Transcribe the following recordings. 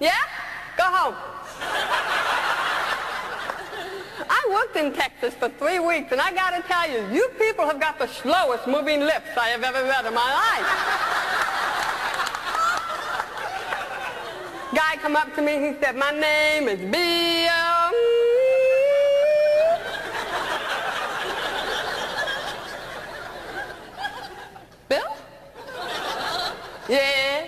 Yeah? Go home. I worked in Texas for 3 weeks, and I gotta tell you, you people have got the slowest moving lips I have ever read in my life. Guy come up to me, he said, my name is Bill. Bill? Yeah.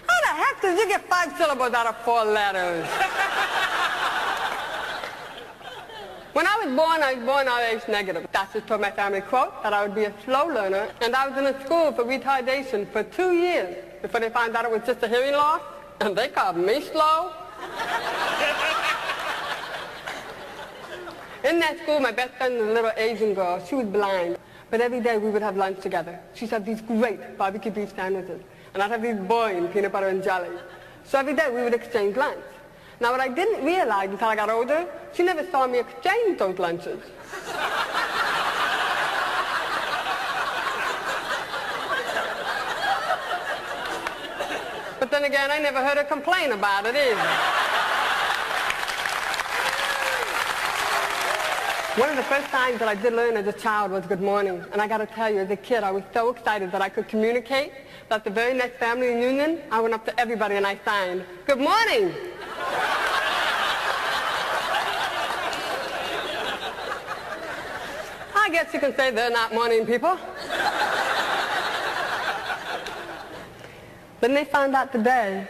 How the heck did you get 5 syllables out of 4 letters? When I was born RH negative. Doctors told my family, quote, that I would be a slow learner, and I was in a school for retardation for 2 years before they found out it was just a hearing loss, and they called me slow. In that school, my best friend was a little Asian girl. She was blind, but every day we would have lunch together. She'd have these great barbecue beef sandwiches, and I'd have these boring peanut butter and jelly. So every day we would exchange lunch. Now, what I didn't realize until I got older, she never saw me exchange those lunches. But then again, I never heard her complain about it either. One of the first times that I did learn as a child was good morning. And I got to tell you, as a kid, I was so excited that I could communicate that the very next family reunion, I went up to everybody and I signed, good morning. I guess you can say they're not morning people. Then they found out today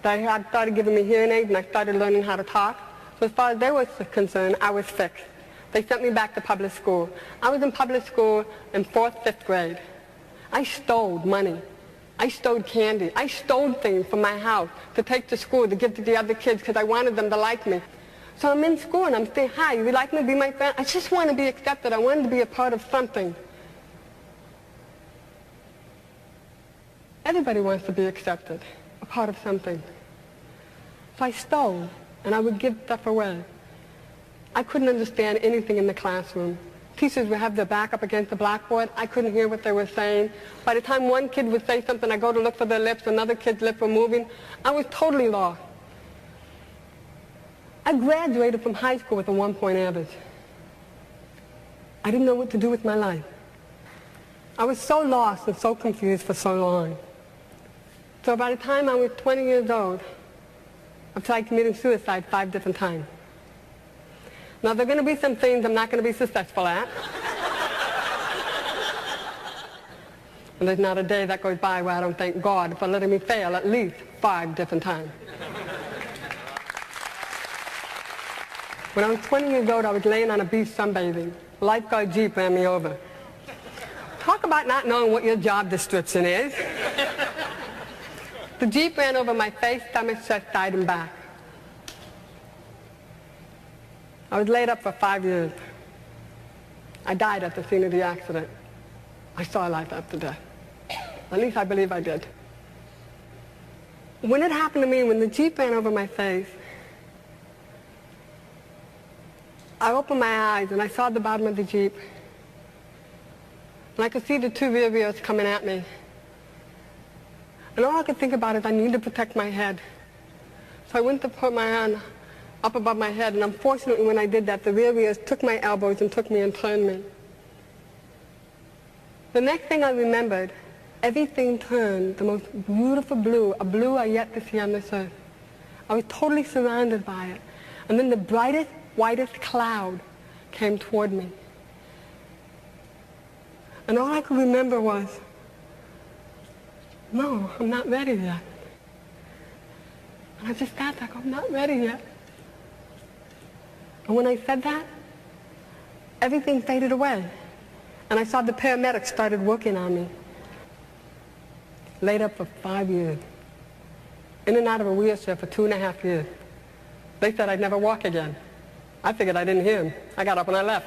that I had started giving me hearing aids and I started learning how to talk. So as far as they were concerned, I was fixed. They sent me back to public school. I was in public school in 4th, 5th grade. I stole money. I stole candy. I stole things from my house to take to school to give to the other kids because I wanted them to like me. So I'm in school and I'm saying, hi, you would like me to be my friend? I just want to be accepted. I wanted to be a part of something. Everybody wants to be accepted, a part of something. So I stole, and I would give stuff away. I couldn't understand anything in the classroom. Teachers would have their back up against the blackboard. I couldn't hear what they were saying. By the time one kid would say something, I go to look for their lips, another kid's lips were moving. I was totally lost. I graduated from high school with a 1-point average. I didn't know what to do with my life. I was so lost and so confused for so long. So by the time I was 20 years old, I tried committing suicide 5 different times. Now, there are going to be some things I'm not going to be successful at. And there's not a day that goes by where I don't thank God for letting me fail at least 5 different times. When I was 20 years old, I was laying on a beach sunbathing. A lifeguard Jeep ran me over. Talk about not knowing what your job description is. The Jeep ran over my face, stomach, chest, side, and back. I was laid up for 5 years. I died at the scene of the accident. I saw life after death. At least I believe I did. When it happened to me, when the Jeep ran over my face, I opened my eyes and I saw the bottom of the Jeep. And I could see the 2 rear wheels coming at me. And all I could think about is I need to protect my head. So I went to put my hand up above my head, and unfortunately when I did that, the rear wheels took my elbows and took me and turned me. The next thing I remembered, everything turned the most beautiful blue, a blue I yet to see on this earth. I was totally surrounded by it. And then the brightest, whitest cloud came toward me. And all I could remember was, no, I'm not ready yet. And I just sat there, I'm not ready yet. And when I said that, everything faded away. And I saw the paramedics started working on me. Laid up for 5 years. In and out of a wheelchair for 2.5 years. They said I'd never walk again. I figured I didn't hear them. I got up and I left.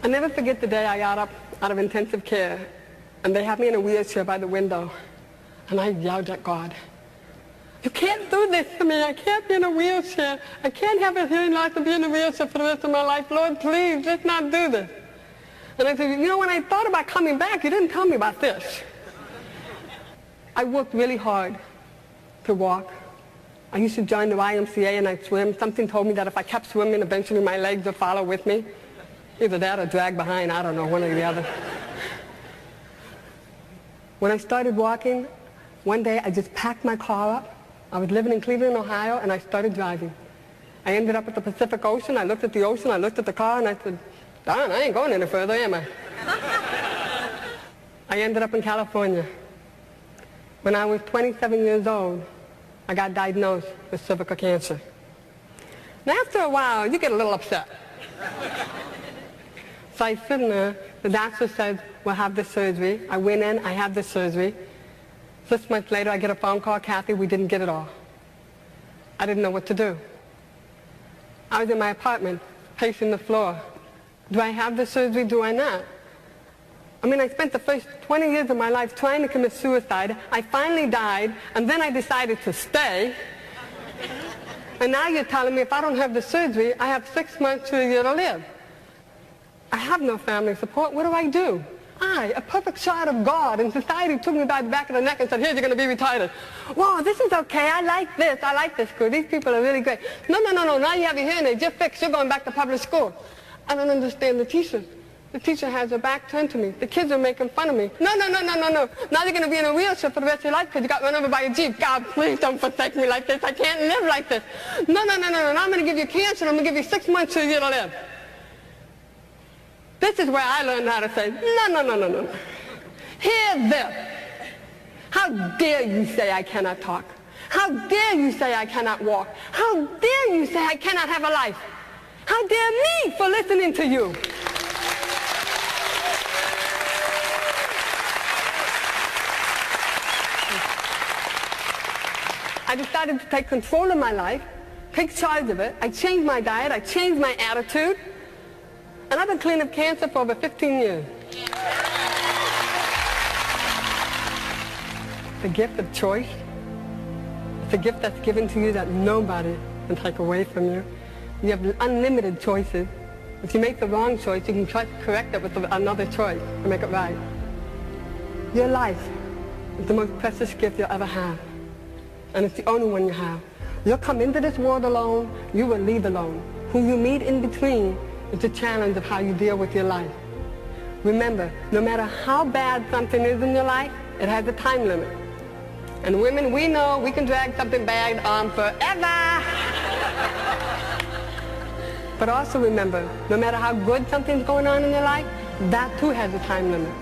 I'll never forget the day I got up out of intensive care, and they had me in a wheelchair by the window, and I yelled at God. You can't do this to me. I can't be in a wheelchair. I can't have a hearing loss and be in a wheelchair for the rest of my life. Lord, please, let's not do this. And I said, you know, when I thought about coming back, you didn't tell me about this. I worked really hard to walk. I used to join the YMCA and I'd swim. Something told me that if I kept swimming, eventually my legs would follow with me. Either that or drag behind, I don't know, one or the other. When I started walking, one day I just packed my car up. I was living in Cleveland, Ohio, and I started driving. I ended up at the Pacific Ocean. I looked at the ocean, I looked at the car, and I said, darn, I ain't going any further, am I? I ended up in California. When I was 27 years old, I got diagnosed with cervical cancer. And after a while, you get a little upset. So I sit in there, the doctor said, we'll have this surgery. I went in, I had this surgery. 6 months later, I get a phone call, Kathy, we didn't get it all. I didn't know what to do. I was in my apartment, pacing the floor. Do I have the surgery? Do I not? I mean, I spent the first 20 years of my life trying to commit suicide. I finally died, and then I decided to stay. And now you're telling me if I don't have the surgery, I have 6 months to a year to live. I have no family support. What do I do? I, a perfect child of God, and society took me by the back of the neck and said, here, you're going to be retarded. Whoa, this is okay. I like this. I like this school. These people are really great. No. Now you have your hearing aid. You're fixed. You're going back to public school. I don't understand the teacher. The teacher has her back turned to me. The kids are making fun of me. No. Now you're going to be in a wheelchair for the rest of your life because you got run over by a Jeep. God, please don't forsake me like this. I can't live like this. No. Now I'm going to give you cancer, and I'm going to give you 6 months to a year to live. This is where I learned how to say, no. Hear this. How dare you say I cannot talk? How dare you say I cannot walk? How dare you say I cannot have a life? How dare me for listening to you? I decided to take control of my life, take charge of it. I changed my diet. I changed my attitude. And I've been clean of cancer for over 15 years. The gift of choice. It's a gift that's given to you that nobody can take away from you. You have unlimited choices. If you make the wrong choice, you can try to correct it with another choice to make it right. Your life is the most precious gift you'll ever have. And it's the only one you have. You'll come into this world alone, you will leave alone. Who you meet in between is the challenge of how you deal with your life. Remember, no matter how bad something is in your life, it has a time limit. And women, we know we can drag something bad on forever. But also remember, no matter how good something's going on in your life, that too has a time limit.